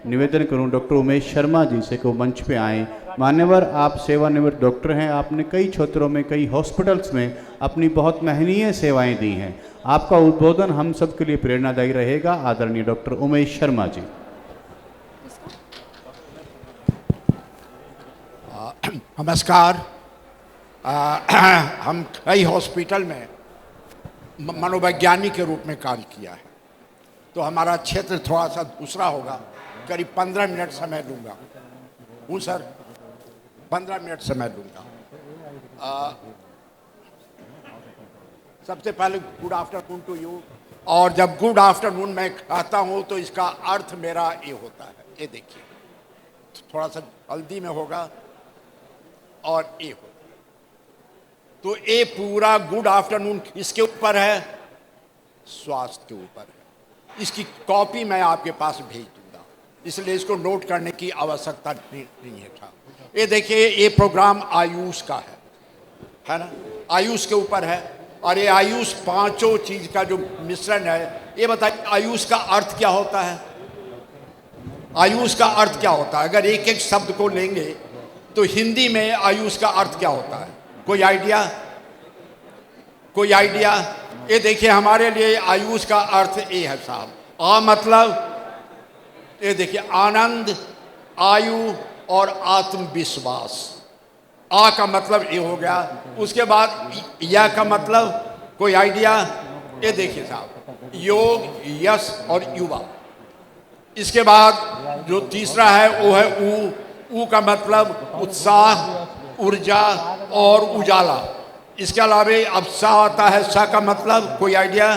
निवेदन करूं डॉक्टर उमेश शर्मा जी से को मंच पे आएँ। मान्यवर, आप सेवानिवृत्त डॉक्टर हैं, आपने कई क्षेत्रों में, कई हॉस्पिटल्स में अपनी बहुत महनीय सेवाएं दी हैं। आपका उद्बोधन हम सब के लिए प्रेरणादायी रहेगा। आदरणीय डॉक्टर उमेश शर्मा जी। नमस्कार। हम कई हॉस्पिटल में मनोवैज्ञानिक के रूप में कार्य किया है, तो हमारा क्षेत्र थोड़ा सा दूसरा होगा। करीब 15 मिनट समय लूँगा। हूँ सर, 15 मिनट समय लूँगा। सबसे पहले गुड आफ्टरनून टू यू। और जब गुड आफ्टरनून मैं कहता हूँ तो इसका अर्थ मेरा ये होता है, ये देखिए, थोड़ा सा जल्दी में होगा और ये होगा। तो ये पूरा गुड आफ्टरनून इसके ऊपर है, स्वास्थ्य के ऊपर है। इसकी कॉपी मैं आपके पास भेज दूंगा, इसलिए इसको नोट करने की आवश्यकता नहीं है। ये देखिए, ये प्रोग्राम आयुष का है ना, आयुष के ऊपर है। और ये आयुष पांचों चीज का जो मिश्रण है। ये बताइए, आयुष का अर्थ क्या होता है? आयुष का अर्थ क्या होता है? अगर एक एक शब्द को लेंगे तो हिंदी में आयुष का अर्थ क्या होता है? कोई आइडिया? कोई आइडिया? ये देखिए, हमारे लिए आयुष का अर्थ ये है साहब। आ मतलब ये देखिए, आनंद, आयु और आत्मविश्वास। आ का मतलब ये हो गया। उसके बाद या का मतलब, कोई आइडिया? ये देखिए साहब, योग, यश और युवा। इसके बाद जो तीसरा है वो है ऊ का मतलब उत्साह, ऊर्जा और उजाला। इसके अलावा अब सा आता है, सा का मतलब, कोई आइडिया?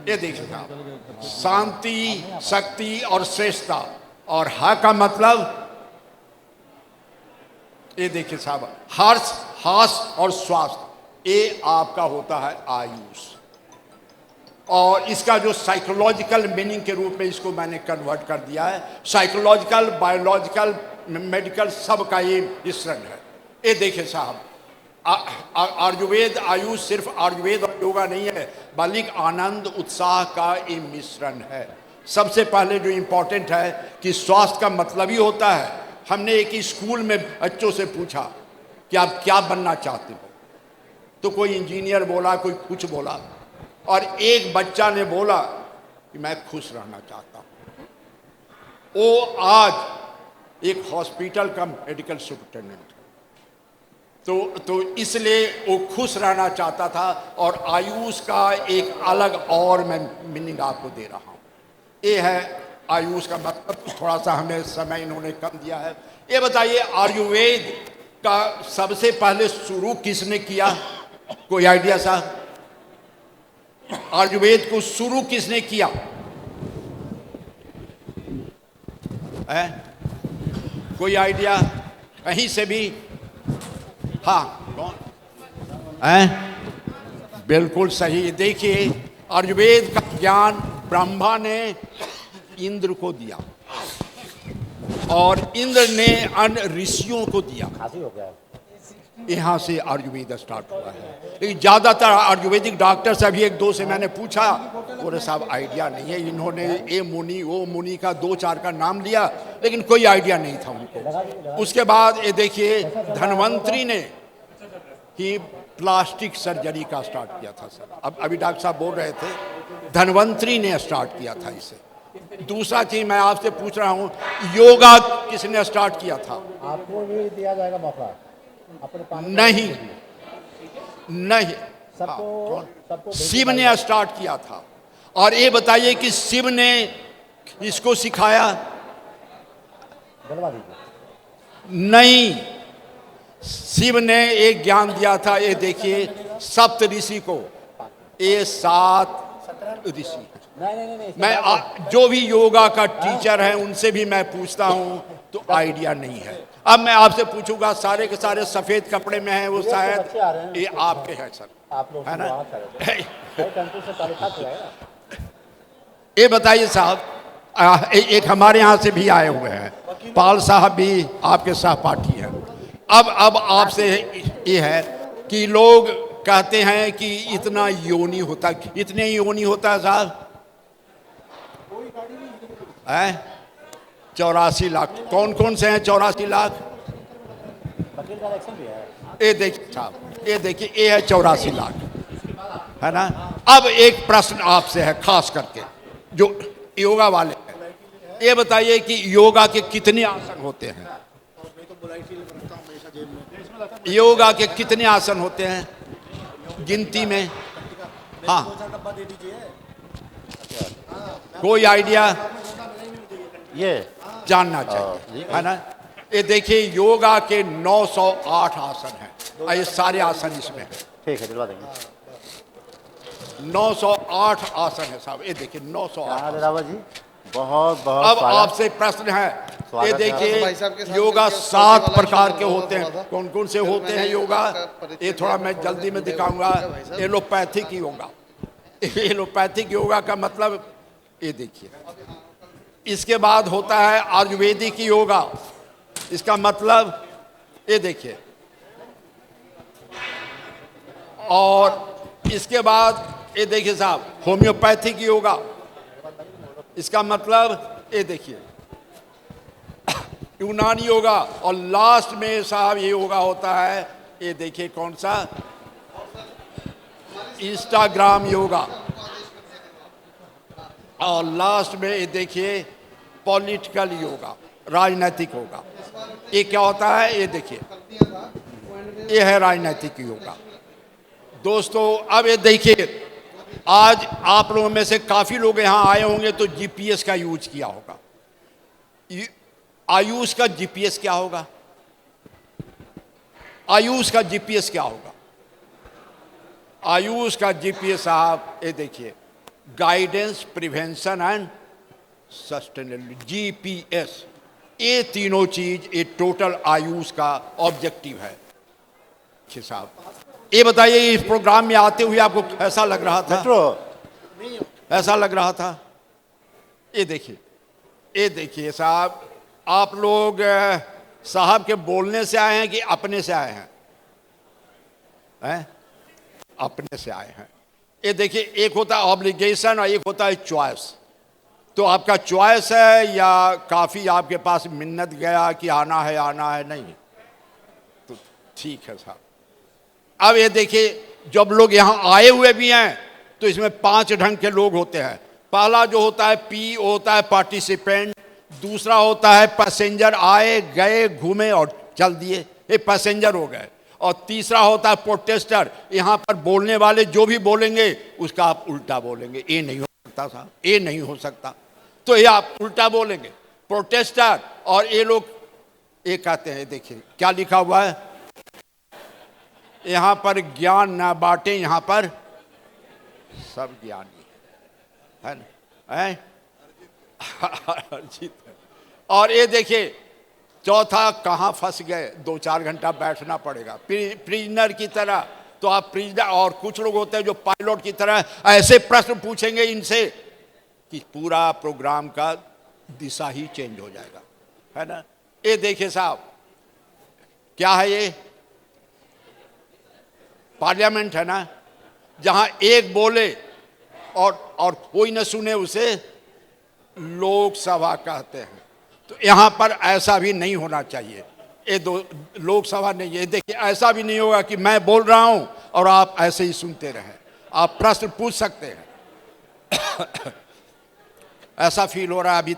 ये देखिए साहब, शांति, शक्ति और श्रेष्ठता। और हा का मतलब, ये देखिए साहब, हर्ष, हास और स्वास्थ्य। ये आपका होता है आयुष। और इसका जो साइकोलॉजिकल मीनिंग के रूप में इसको मैंने कन्वर्ट कर दिया है। साइकोलॉजिकल, बायोलॉजिकल, मेडिकल, सब का ये मिश्रण है। ये देखिए साहब, आयुर्वेद, आयुष सिर्फ आयुर्वेद और योगा नहीं है, बल्कि आनंद, उत्साह का ये मिश्रण है। सबसे पहले जो इम्पोर्टेंट है कि स्वास्थ्य का मतलब ही होता है। हमने एक ही स्कूल में बच्चों से पूछा कि आप क्या बनना चाहते हो, तो कोई इंजीनियर बोला, कोई कुछ बोला, और एक बच्चा ने बोला कि मैं खुश रहना चाहता हूँ। वो आज एक हॉस्पिटल का मेडिकल सुपरिटेंडेंट। तो इसलिए वो खुश रहना चाहता था। और आयुष का एक अलग और मैं मीनिंग आपको दे रहा हूँ। ये है आयुष का मतलब। थोड़ा सा हमें समय इन्होंने कम दिया है। ये बताइए, आयुर्वेद का सबसे पहले शुरू किसने किया? कोई आइडिया साहब? आयुर्वेद को शुरू किसने किया है? कोई आइडिया कहीं से भी? हाँ, कौन है? बिल्कुल सही। देखिए, आयुर्वेद का ज्ञान ब्रह्मा ने इंद्र को दिया और इंद्र ने अन्य ऋषियों को दिया। यहाँ से आयुर्वेद स्टार्ट हुआ है। लेकिन ज़्यादातर आयुर्वेदिक डॉक्टर से अभी एक दो से मैंने पूछा, बोले साहब आइडिया नहीं है। इन्होंने ए मुनि, ओ मुनि का 2-4 का नाम लिया, लेकिन कोई आइडिया नहीं था उनको। उसके बाद ये देखिए, धन्वंतरी ने ही प्लास्टिक सर्जरी का स्टार्ट किया था सर। अब अभी डॉक्टर साहब बोल रहे थे, धन्वंतरी ने स्टार्ट किया था इसे। दूसरा चीज मैं आपसे पूछ रहा हूँ, योगा किसने स्टार्ट किया था? आपको भी दिया जाएगा मौका। नहीं, नहीं, सबको शिव ने स्टार्ट किया था। और ये बताइए कि शिव ने इसको सिखाया? नहीं, शिव ने एक ज्ञान दिया था। ये देखिए, सप्त ऋषि को, ये 7 ऋषि। मैं जो भी योगा का टीचर है उनसे भी मैं पूछता हूँ तो आइडिया नहीं है। अब मैं आपसे पूछूंगा, सारे के सारे सफेद कपड़े में हैं, वो शायद ये आपके हैं सर, है ना? ये बताइए साहब, एक हमारे यहाँ से भी आए हुए हैं, पाल साहब भी आपके सहपाठी हैं। अब आपसे ये है कि लोग कहते हैं कि इतना योनि होता, इतने योनि होता है साहब? है 84 लाख। कौन कौन से हैं 84 लाख? वकील का इलेक्शन भी है। ये देखिए साहब, ये देखिए, ये है 84 लाख, है ना। अब एक प्रश्न आपसे है खास करके जो योगा वाले हैं, ये बताइए कि योगा के कितने आसन होते हैं? योगा के कितने आसन होते हैं गिनती में? हाँ, कोई आइडिया ये जानना चाहिए, है ना। ये देखिए, योगा के 908 आसन हैं, और ये सारे आसन इसमें हैं। ठीक है, दिलवा देंगे। 908 आसन है साहब, ये देखिए 908। हाँ रावत जी, बहुत बहुत अब स्वागत। आपसे प्रश्न है, ये स्वागत है। देखिए योगा 7 प्रकार के होते हैं। कौन कौन से होते हैं योगा? ये थोड़ा मैं जल्दी में दिखाऊंगा। एलोपैथिक योगा, एलोपैथिक योगा का मतलब ये देखिए। इसके बाद होता है आयुर्वेदिक योगा, इसका मतलब ये देखिए। और इसके बाद ये देखिए साहब, होम्योपैथिक योगा, इसका मतलब ये देखिए। यूनानी योगा, और लास्ट में साहब ये योगा होता है, ये देखिए कौन सा? इंस्टाग्राम योगा। और लास्ट में ये देखिए पॉलिटिकल योगा, राजनीतिक योगा। ये क्या होता है? ये देखिए, ये है राजनीतिक योगा। दोस्तों अब ये देखिए, आज आप लोगों में से काफी लोग यहाँ आए होंगे तो जीपीएस का यूज किया होगा। आयुष का जीपीएस क्या होगा? आयुष का जीपीएस क्या होगा? आयुष का जीपीएस साहब ये देखिए, guidance, prevention and sustainability, GPS. ये तीनों चीज, ये टोटल आयुष का ऑब्जेक्टिव है साहब। ये बताइए, इस प्रोग्राम में आते हुए आपको कैसा लग रहा था? ऐसा लग रहा था? ये देखिए, ये देखिए साहब, आप लोग साहब के बोलने से आए हैं कि अपने से आए हैं? अपने से आए हैं। ये देखिए, एक होता है ऑब्लिगेशन और एक होता है चॉइस। तो आपका चॉइस है या काफी आपके पास मिन्नत गया कि आना है नहीं? तो ठीक है साहब। अब ये देखिए, जब लोग यहाँ आए हुए भी हैं तो इसमें 5 ढंग के लोग होते हैं। पहला जो होता है पी, होता है पार्टिसिपेंट। दूसरा होता है पैसेंजर, आए गए घूमे और चल दिए, ये पैसेंजर हो गए। और तीसरा होता है प्रोटेस्टर, यहाँ पर बोलने वाले जो भी बोलेंगे उसका आप उल्टा बोलेंगे। ये नहीं हो सकता साहब, ये नहीं हो सकता, तो ये आप उल्टा बोलेंगे, प्रोटेस्टर। और ये लोग ये कहते हैं, देखिए क्या लिखा हुआ है यहाँ पर, ज्ञान ना बांटे, यहाँ पर सब ज्ञानी है ना, अर्जित है। और ये देखिए चौथा, कहाँ फंस गए, 2-4 घंटा बैठना पड़ेगा प्रिजनर की तरह। तो आप प्रिजनर, और कुछ लोग होते हैं जो पायलट की तरह ऐसे प्रश्न पूछेंगे इनसे कि पूरा प्रोग्राम का दिशा ही चेंज हो जाएगा, है ना। ये देखिए साहब, क्या है ये? पार्लियामेंट है ना, जहां एक बोले और कोई न सुने उसे लोकसभा कहते हैं। तो यहां पर ऐसा भी नहीं होना चाहिए। ये दो लोकसभा नहीं है। देखिए, ऐसा भी नहीं होगा कि मैं बोल रहा हूं और आप ऐसे ही सुनते रहें। आप प्रश्न पूछ सकते हैं। ऐसा फील हो रहा है अभी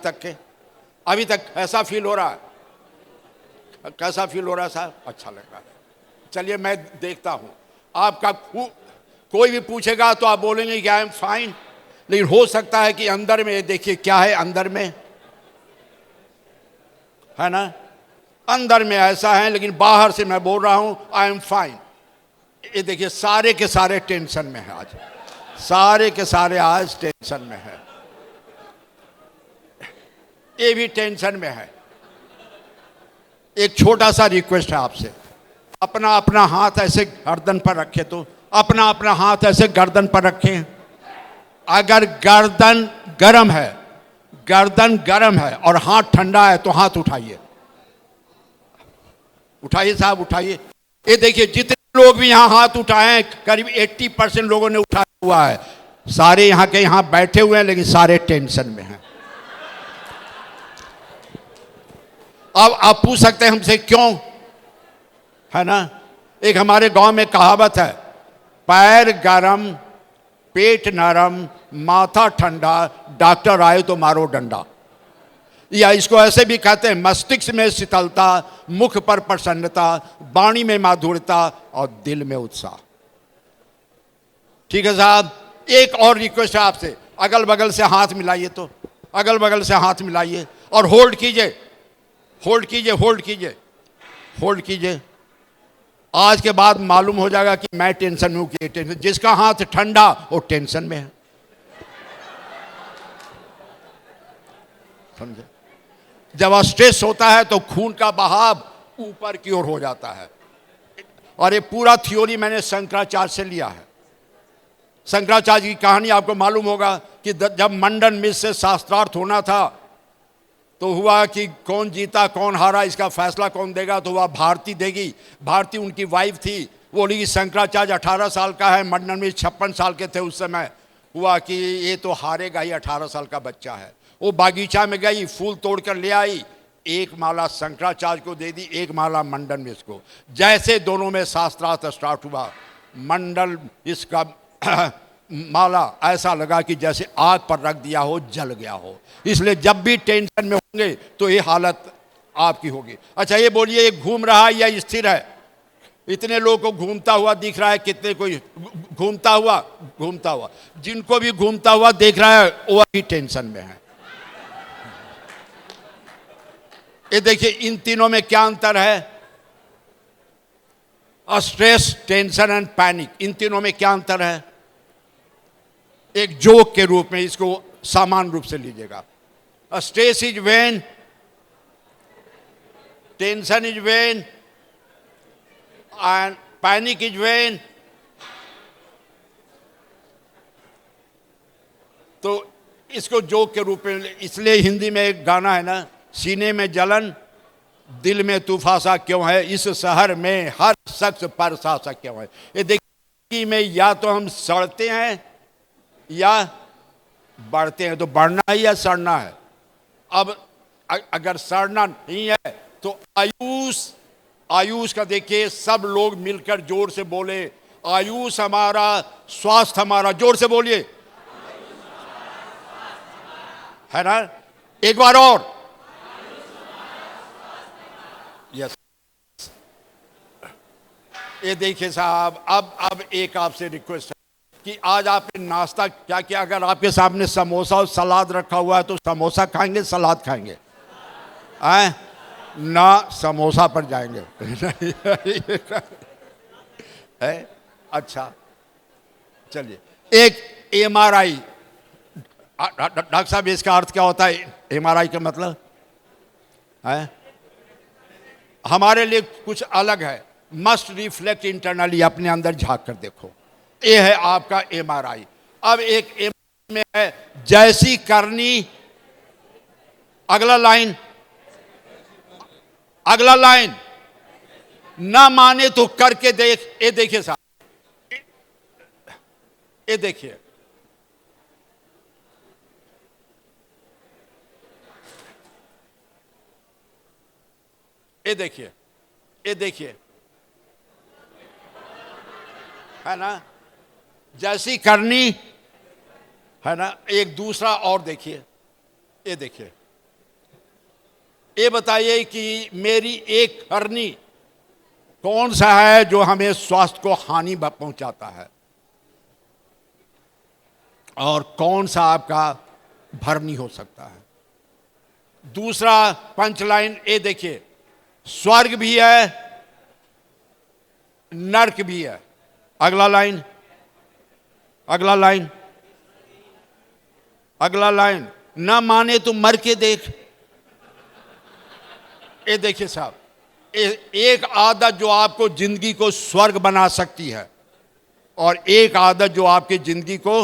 तक ऐसा फील हो रहा है? कैसा फील हो रहा है साहब? अच्छा लग रहा है। चलिए मैं देखता हूं आपका। कोई भी पूछेगा तो आप बोलेंगे कि आई एम फाइन, लेकिन हो सकता है कि अंदर में, देखिए क्या है अंदर में, है ना, अंदर में ऐसा है, लेकिन बाहर से मैं बोल रहा हूं आई एम फाइन। ये देखिए, सारे के सारे टेंशन में है आज, सारे के सारे आज टेंशन में है, ये भी टेंशन में है। एक छोटा सा रिक्वेस्ट है आपसे, अपना अपना हाथ ऐसे गर्दन पर रखें, तो अपना अपना हाथ ऐसे गर्दन पर रखें। अगर गर्दन गर्म है और हाथ ठंडा है तो हाथ उठाइए, उठाइए साहब, उठाइए। ये देखिए, जितने लोग भी यहाँ हाथ उठाए हैं, करीब 80% लोगों ने उठाया हुआ है। सारे यहाँ के यहाँ बैठे हुए हैं, लेकिन सारे टेंशन में हैं। अब आप पूछ सकते हैं हमसे क्यों, है ना। एक हमारे गांव में कहावत है, पैर गरम पेट नरम माथा ठंडा डॉक्टर आए तो मारो डंडा। या इसको ऐसे भी कहते हैं, मस्तिष्क में शीतलता, मुख पर प्रसन्नता, वाणी में माधुर्यता और दिल में उत्साह। ठीक है साहब, एक और रिक्वेस्ट है आपसे, अगल बगल से हाथ मिलाइए, तो अगल बगल से हाथ मिलाइए और होल्ड कीजिए, होल्ड कीजिए, होल्ड कीजिए, होल्ड कीजिए। आज के बाद मालूम हो जाएगा कि मैं टेंशन में हूं कि टेंशन। जिसका हाथ ठंडा वो टेंशन में है, समझे। जब स्ट्रेस होता है तो खून का बहाव ऊपर की ओर हो जाता है। और ये पूरा थ्योरी मैंने शंकराचार्य से लिया है। शंकराचार्य की कहानी आपको मालूम होगा कि जब मंडन मिश्र से शास्त्रार्थ होना था तो हुआ कि कौन जीता कौन हारा इसका फैसला कौन देगा, तो हुआ भारती देगी। भारती उनकी वाइफ थी। वो बोली कि शंकराचार्य 18 साल का है, मंडन मिश्र 56 साल के थे उस समय। हुआ कि ये तो हारेगा ही, 18 साल का बच्चा है। वो बागीचा में गई, फूल तोड़ कर ले आई, एक माला शंकराचार्य को दे दी, एक माला मंडन मिश्र को। जैसे दोनों में शास्त्रार्थ स्टार्ट हुआ, मंडल इसका माला ऐसा लगा कि जैसे आग पर रख दिया हो, जल गया हो। इसलिए जब भी टेंशन में होंगे तो ये हालत आपकी होगी। अच्छा ये बोलिए, ये घूम रहा है या स्थिर है? इतने लोगों को घूमता हुआ दिख रहा है, कितने कोई घूमता हुआ, जिनको भी घूमता हुआ देख रहा है वो अभी टेंशन में है। ये देखिए, इन तीनों में क्या अंतर है? स्ट्रेस, टेंशन एंड पैनिक, इन तीनों में क्या अंतर है? एक जोक के रूप में इसको सामान्य रूप से लीजिएगा। Stress is when, tension is when and panic is when. तो इसको जोक के रूप में, इसलिए हिंदी में एक गाना है ना, सीने में जलन दिल में तूफान सा क्यों है, इस शहर में हर शख्स पर सा क्यों है। ये देखिए, में या तो हम सड़ते हैं या बढ़ते हैं। तो बढ़ना है या सड़ना है? अब अगर सड़ना नहीं है तो आयुष का देखिए, सब लोग मिलकर जोर से बोले, आयुष हमारा स्वास्थ्य हमारा। जोर से बोलिए, है ना। एक बार और, यस। ये देखिए साहब, अब एक आपसे रिक्वेस्ट है कि आज आपने नाश्ता क्या किया? अगर आपके सामने समोसा और सलाद रखा हुआ है तो समोसा खाएंगे, सलाद खाएंगे? आए ना, समोसा पर जाएंगे। है, अच्छा चलिए। एक MRI, डॉक्टर साहब इसका अर्थ क्या होता है? MRI का मतलब है हमारे लिए कुछ अलग है। मस्ट रिफ्लेक्ट इंटरनली, अपने अंदर झांक कर देखो। ये है आपका MRI। अब एक MRI में है जैसी करनी, अगला लाइन, अगला लाइन, ना माने तो करके देख। ये देखिए साहब, ये देखिए, ये देखिए, ये देखिए, है ना, जैसी करनी, है ना। एक दूसरा और देखिए, ये देखिए, ये बताइए कि मेरी एक करनी कौन सा है जो हमें स्वास्थ्य को हानि पहुंचाता है, और कौन सा आपका भरनी हो सकता है। दूसरा पंच लाइन, ये देखिए, स्वर्ग भी है नरक भी है। अगला लाइन, अगला लाइन, अगला लाइन, ना माने तो मर के देख। ये देखिए साहब, एक आदत जो आपको जिंदगी को स्वर्ग बना सकती है और एक आदत जो आपकी जिंदगी को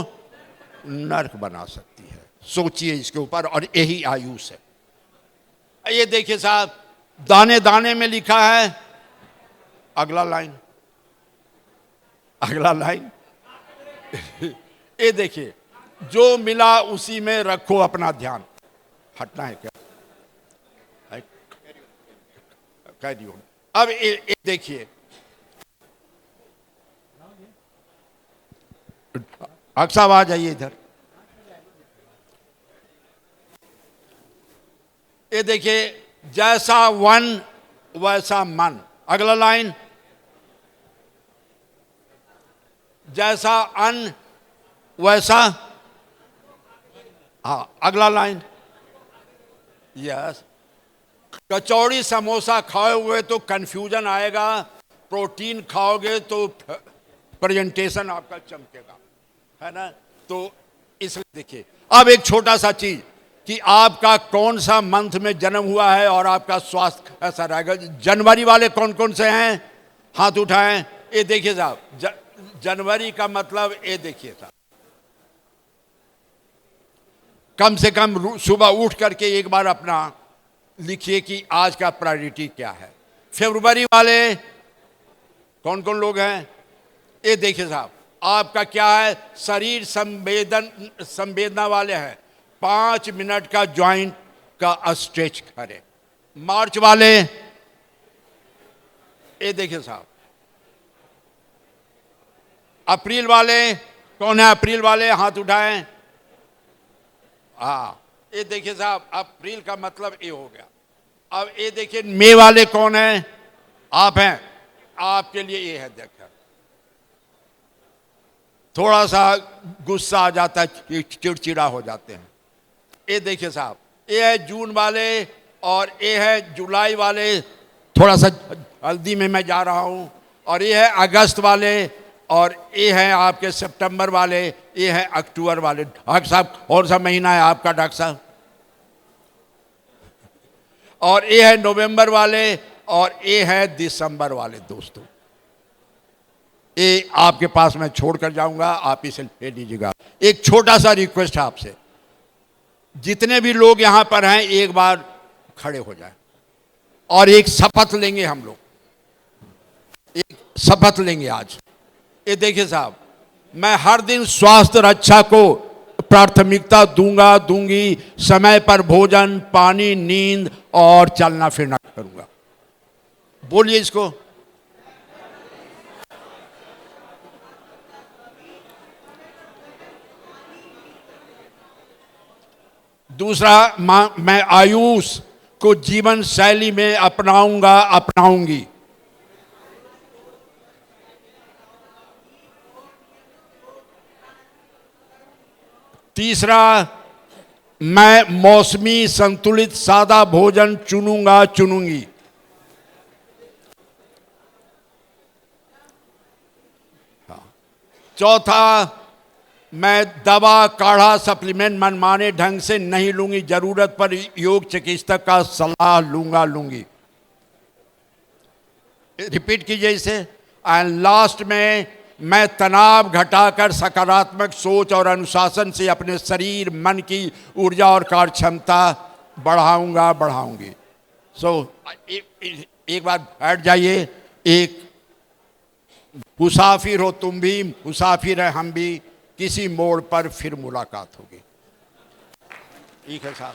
नरक बना सकती है। सोचिए इसके ऊपर, और यही आयुष है। ये देखिए साहब, दाने दाने में लिखा है, अगला लाइन, अगला लाइन। ये देखिए, जो मिला उसी में रखो अपना ध्यान। हटना है क्या? कैदी हो। अब ये देखिए, अक्सर आ जाइए इधर। ये देखिए, जैसा वन वैसा मन। अगला लाइन, जैसा अन्न वैसा, हाँ अगला लाइन, यस। कचौड़ी समोसा खाए हुए तो कंफ्यूजन आएगा, प्रोटीन खाओगे तो प्रेजेंटेशन आपका चमकेगा, है ना। तो इसलिए देखिए, अब एक छोटा सा चीज कि आपका कौन सा मंथ में जन्म हुआ है और आपका स्वास्थ्य कैसा रहेगा। जनवरी वाले कौन कौन से हैं, हाथ उठाएं। ये देखिए साहब, जनवरी का मतलब ये देखिए साहब, कम से कम सुबह उठ करके एक बार अपना लिखिए कि आज का प्रायोरिटी क्या है। फरवरी वाले कौन कौन लोग हैं, ये देखिए साहब, आपका क्या है, शरीर संवेदना वाले हैं, 5 मिनट का जॉइंट का स्ट्रेच करें। मार्च वाले, ये देखिए साहब। अप्रैल वाले कौन है, अप्रैल वाले हाथ उठाएं। हाँ, ये देखिए साहब, अप्रैल का मतलब ये हो गया। अब ये देखिए, मई वाले कौन है, आप हैं, आपके लिए ये है। देखिए, थोड़ा सा गुस्सा आ जाता है, चिड़चिड़ा हो जाते हैं। ये देखिए साहब, ये है जून वाले और ये है जुलाई वाले, थोड़ा सा जल्दी में मैं जा रहा हूं। और ये है अगस्त वाले और ये है आपके सितंबर वाले, ये है अक्टूबर वाले। डॉक्टर साहब कौन सा महीना है आपका डॉक्टर साहब? और ये है नवंबर वाले और ये है दिसंबर वाले। दोस्तों, ये आपके पास मैं छोड़कर जाऊंगा, आप इसे ले लीजिएगा। एक छोटा सा रिक्वेस्ट है आपसे, जितने भी लोग यहां पर हैं एक बार खड़े हो जाएं और एक शपथ लेंगे। हम लोग एक शपथ लेंगे आज। ये देखिए साहब, मैं हर दिन स्वास्थ्य रक्षा को प्राथमिकता दूंगी। समय पर भोजन, पानी, नींद और चलना फिरना करूंगा। बोलिए इसको। दूसरा, मैं आयुष को जीवन शैली में अपनाऊंगी। तीसरा, मैं मौसमी संतुलित सादा भोजन चुनूंगी। चौथा, मैं दवा, काढ़ा, सप्लीमेंट मनमाने ढंग से नहीं लूंगी, जरूरत पर योग चिकित्सक का सलाह लूंगी। रिपीट कीजिए इसे। एंड लास्ट में, मैं तनाव घटाकर सकारात्मक सोच और अनुशासन से अपने शरीर, मन की ऊर्जा और कार्य क्षमता बढ़ाऊंगी। एक बार बैठ जाइए। एक मुसाफिर हो तुम भी, मुसाफिर है हम भी, किसी मोड़ पर फिर मुलाकात होगी। ठीक है साहब।